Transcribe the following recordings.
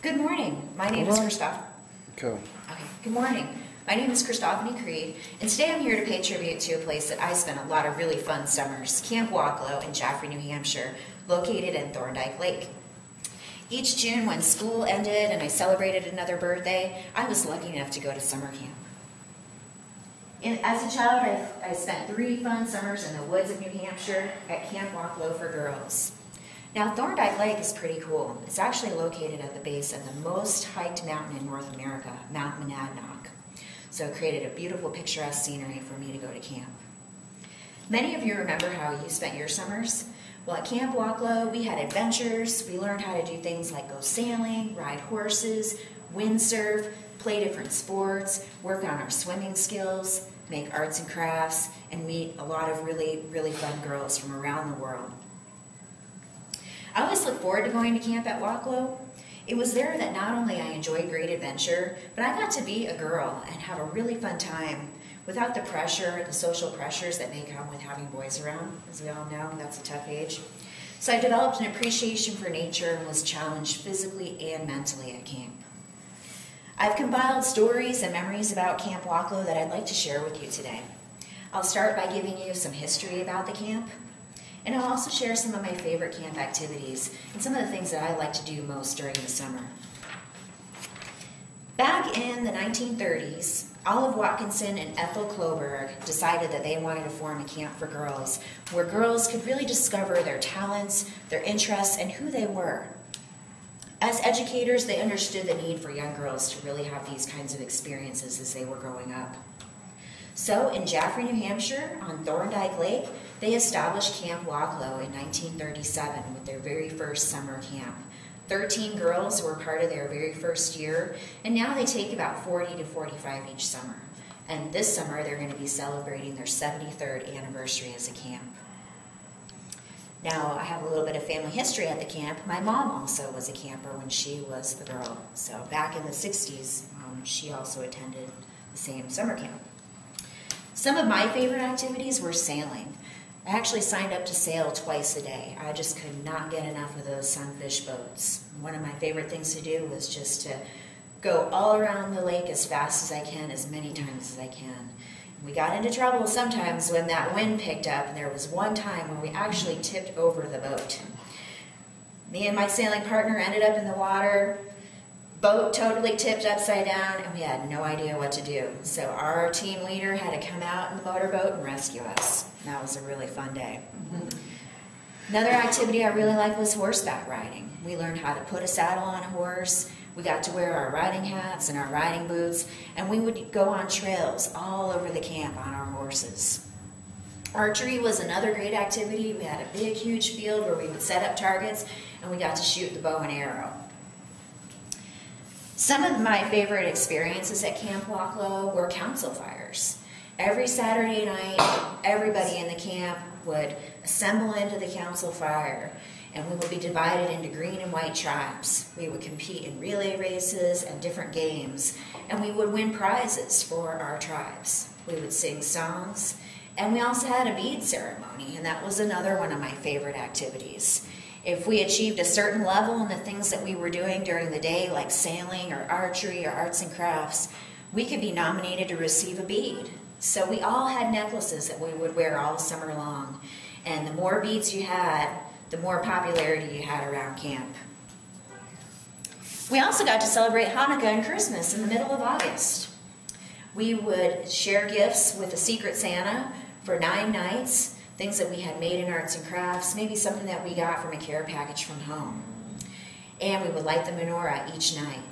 Good morning. My name is Christoph. Go. Okay. Good morning. My name is Christophany Creed, and today I'm here to pay tribute to a place that I spent a lot of really fun summers, Camp Wa-Klo in Jaffrey, New Hampshire, located in Thorndike Lake. Each June when school ended and I celebrated another birthday, I was lucky enough to go to summer camp. As a child, I spent 3 fun summers in the woods of New Hampshire at Camp Wa-Klo for girls. Now, Thorndike Lake is pretty cool. It's actually located at the base of the most hiked mountain in North America, Mount Monadnock. So it created a beautiful, picturesque scenery for me to go to camp. Many of you remember how you spent your summers. Well, at Camp Wa-Klo, we had adventures. We learned how to do things like go sailing, ride horses, windsurf, play different sports, work on our swimming skills, make arts and crafts, and meet a lot of really, really fun girls from around the world. I always look forward to going to camp at Wa-Klo. It was there that not only I enjoyed great adventure, but I got to be a girl and have a really fun time without the pressure, the social pressures that may come with having boys around. As we all know, that's a tough age. So I developed an appreciation for nature and was challenged physically and mentally at camp. I've compiled stories and memories about Camp Wa-Klo that I'd like to share with you today. I'll start by giving you some history about the camp, and I'll also share some of my favorite camp activities and some of the things that I like to do most during the summer. Back in the 1930s, Olive Watkinson and Ethel Kloberg decided that they wanted to form a camp for girls where girls could really discover their talents, their interests, and who they were. As educators, they understood the need for young girls to really have these kinds of experiences as they were growing up. So in Jaffrey, New Hampshire, on Thorndike Lake, they established Camp Wa-Klo in 1937 with their very first summer camp. 13 girls were part of their very first year, and now they take about 40 to 45 each summer. And this summer, they're going to be celebrating their 73rd anniversary as a camp. Now, I have a little bit of family history at the camp. My mom also was a camper when she was the girl. So back in the 60s, she also attended the same summer camp. Some of my favorite activities were sailing. I actually signed up to sail twice a day. I just could not get enough of those sunfish boats. One of my favorite things to do was just to go all around the lake as fast as I can, as many times as I can. We got into trouble sometimes when that wind picked up, and there was one time when we actually tipped over the boat. Me and my sailing partner ended up in the water, boat totally tipped upside down, and we had no idea what to do. So our team leader had to come out in the motorboat and rescue us. That was a really fun day. Another activity I really liked was horseback riding. We learned how to put a saddle on a horse. We got to wear our riding hats and our riding boots, and we would go on trails all over the camp on our horses. Archery was another great activity. We had a big, huge field where we would set up targets, and we got to shoot the bow and arrow. Some of my favorite experiences at Camp Wa-Klo were council fires. Every Saturday night, everybody in the camp would assemble into the council fire, and we would be divided into green and white tribes. We would compete in relay races and different games, and we would win prizes for our tribes. We would sing songs, and we also had a bead ceremony, and that was another one of my favorite activities. If we achieved a certain level in the things that we were doing during the day, like sailing or archery or arts and crafts, we could be nominated to receive a bead. So we all had necklaces that we would wear all summer long. And the more beads you had, the more popularity you had around camp. We also got to celebrate Hanukkah and Christmas in the middle of August. We would share gifts with a Secret Santa for 9 nights, things that we had made in arts and crafts, maybe something that we got from a care package from home. And we would light the menorah each night.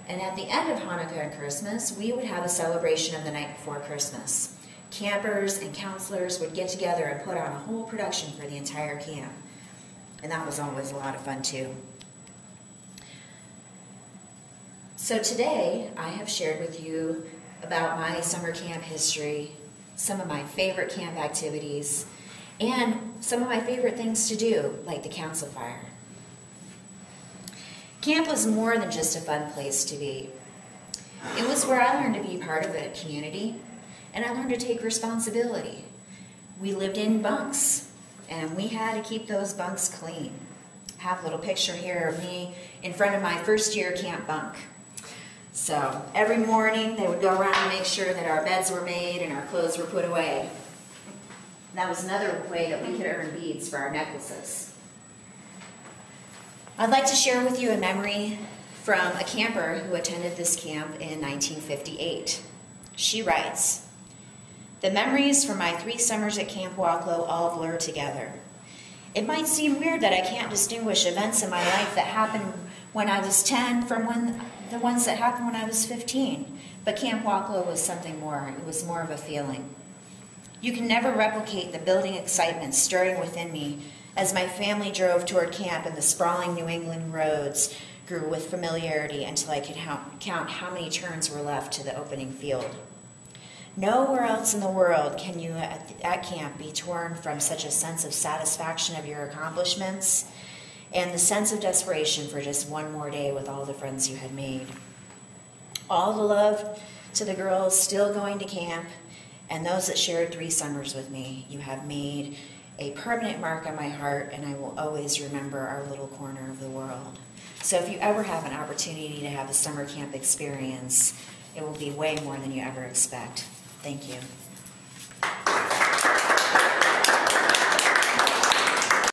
And at the end of Hanukkah and Christmas, we would have a celebration of the night before Christmas. Campers and counselors would get together and put on a whole production for the entire camp. And that was always a lot of fun too. So today, I have shared with you about my summer camp history, some of my favorite camp activities, and some of my favorite things to do, like the council fire. Camp was more than just a fun place to be. It was where I learned to be part of a community, and I learned to take responsibility. We lived in bunks, and we had to keep those bunks clean. have a little picture here of me in front of my first year camp bunk. So every morning they would go around and make sure that our beds were made and our clothes were put away. That was another way that we could earn beads for our necklaces. I'd like to share with you a memory from a camper who attended this camp in 1958. She writes, "The memories from my 3 summers at Camp Wa-Klo all blur together. It might seem weird that I can't distinguish events in my life that happened when I was 10 from the ones that happened when I was 15, but Camp Wa-Klo was something more. It was more of a feeling. You can never replicate the building excitement stirring within me as my family drove toward camp and the sprawling New England roads grew with familiarity until I could count how many turns were left to the opening field. Nowhere else in the world can you at camp be torn from such a sense of satisfaction of your accomplishments and the sense of desperation for just one more day with all the friends you had made. All the love to the girls still going to camp and those that shared 3 summers with me. You have made a permanent mark on my heart, and I will always remember our little corner of the world." So if you ever have an opportunity to have a summer camp experience, it will be way more than you ever expect. Thank you.